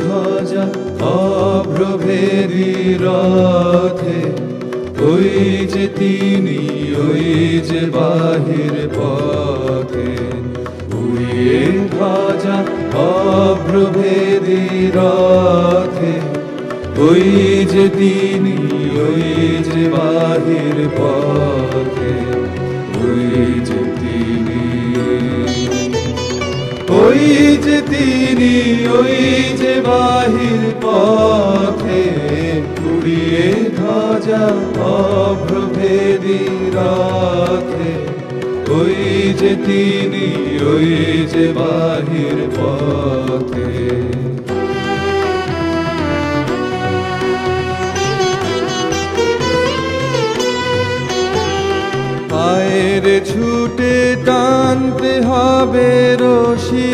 ধ্বজা অভ্রভেদী রথে, ওই যে তিনি, ওই যে বাহির পথে। উড়িয়ে ধ্বজা অভ্রভেদী রথে, ওই যে তিনি, ওই যে বাহির পথে। ওই যে তিনি, ওই যে তিনি, ওই যে বাহির পথে। উড়িয়ে ধ্বজা অভ্রভেদী রথে, ওই যে তিনি, ওই যে বাহির পথে। পায়ের ছুটে টানতে হবে রশি,